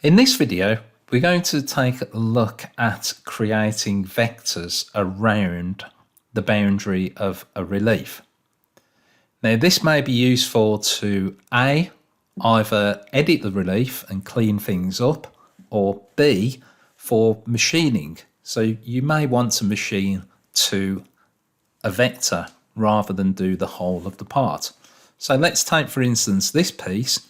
In this video, we're going to take a look at creating vectors around the boundary of a relief. Now, this may be useful to A, either edit the relief and clean things up, or B, for machining. So you may want to machine to a vector rather than do the whole of the part. So let's take, for instance, this piece.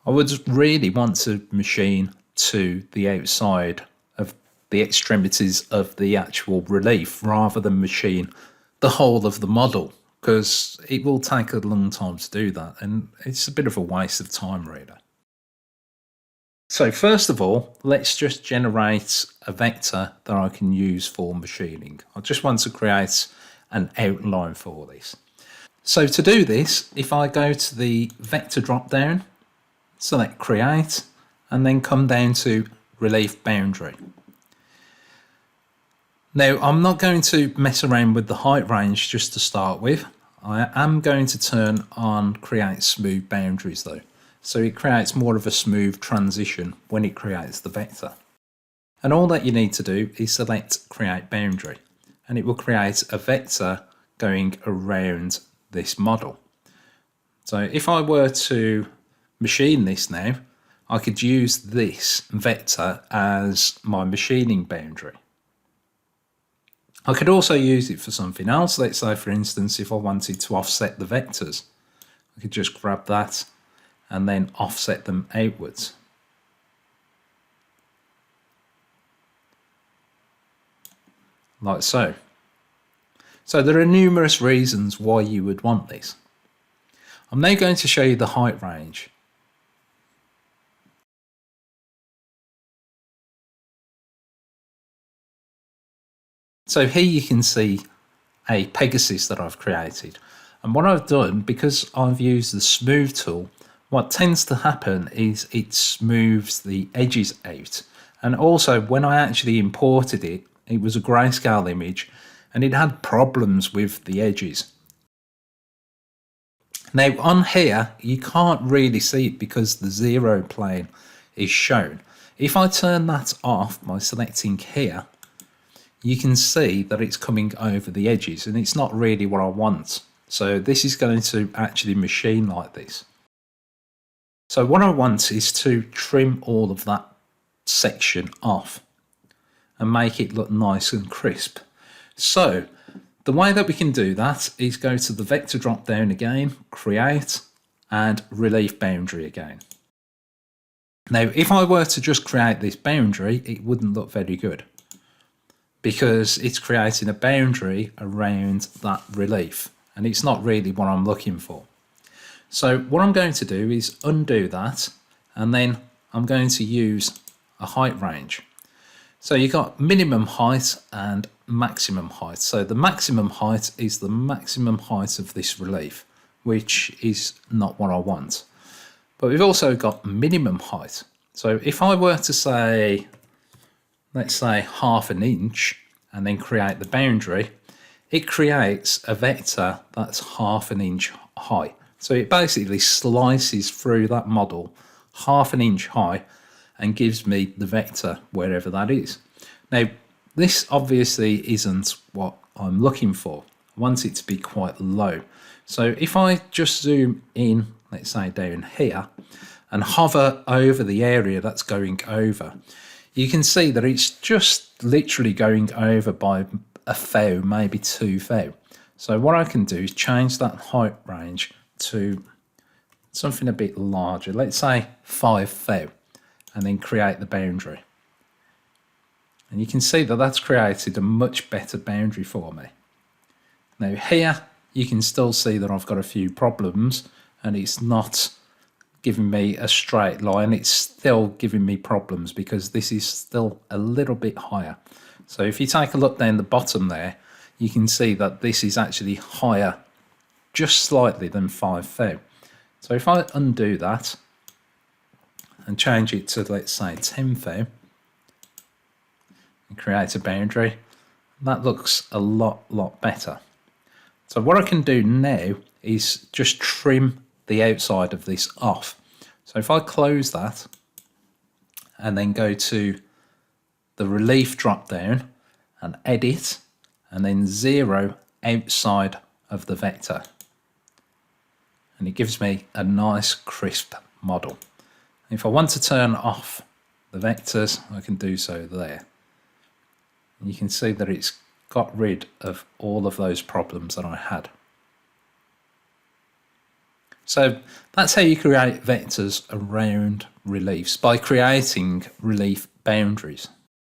I would really want to machine to the outside of the extremities of the actual relief rather than machine the whole of the model, because it will take a long time to do that and it's a bit of a waste of time really. So first of all, let's just generate a vector that I can use for machining. I just want to create an outline for this. So to do this, if I go to the vector drop down, select create, and then come down to relief boundary. Now, I'm not going to mess around with the height range just to start with. I am going to turn on create smooth boundaries though. So it creates more of a smooth transition when it creates the vector. And all that you need to do is select create boundary, and it will create a vector going around this model. So if I were to machine this now, I could use this vector as my machining boundary. I could also use it for something else. Let's say, for instance, if I wanted to offset the vectors, I could just grab that and then offset them outwards. Like so. So there are numerous reasons why you would want this. I'm now going to show you the height range. So here you can see a Pegasus that I've created. And what I've done, because I've used the smooth tool, what tends to happen is it smooths the edges out. And also when I actually imported it, it was a grayscale image and it had problems with the edges. Now on here, you can't really see it because the zero plane is shown. If I turn that off by selecting here, you can see that it's coming over the edges and it's not really what I want. So this is going to actually machine like this. So what I want is to trim all of that section off and make it look nice and crisp. So the way that we can do that is go to the vector drop down again, create, and relief boundary again. Now, if I were to just create this boundary, it wouldn't look very good, because it's creating a boundary around that relief and it's not really what I'm looking for. So what I'm going to do is undo that, and then I'm going to use a height range. So you've got minimum height and maximum height. So the maximum height is the maximum height of this relief, which is not what I want. But we've also got minimum height. So if I were to say, let's say 1/2 inch, and then create the boundary, it creates a vector that's 1/2 inch high. So it basically slices through that model 1/2 inch high and gives me the vector wherever that is. Now, this obviously isn't what I'm looking for. I want it to be quite low. So if I just zoom in, let's say down here, and hover over the area that's going over, you can see that it's just literally going over by a thou, maybe 2 thou. So what I can do is change that height range to something a bit larger, let's say 5 thou, and then create the boundary. And you can see that that's created a much better boundary for me. Now here, you can still see that I've got a few problems and it's not giving me a straight line. It's still giving me problems because this is still a little bit higher. So if you take a look down the bottom there, you can see that this is actually higher just slightly than 5 thou. So if I undo that and change it to, let's say, 10 thou, and create a boundary, that looks a lot better. So what I can do now is just trim the outside of this off. So if I close that and then go to the relief drop down and edit, and then 0 outside of the vector. And it gives me a nice crisp model. If I want to turn off the vectors, I can do so there. And you can see that it's got rid of all of those problems that I had. So that's how you create vectors around reliefs, by creating relief boundaries.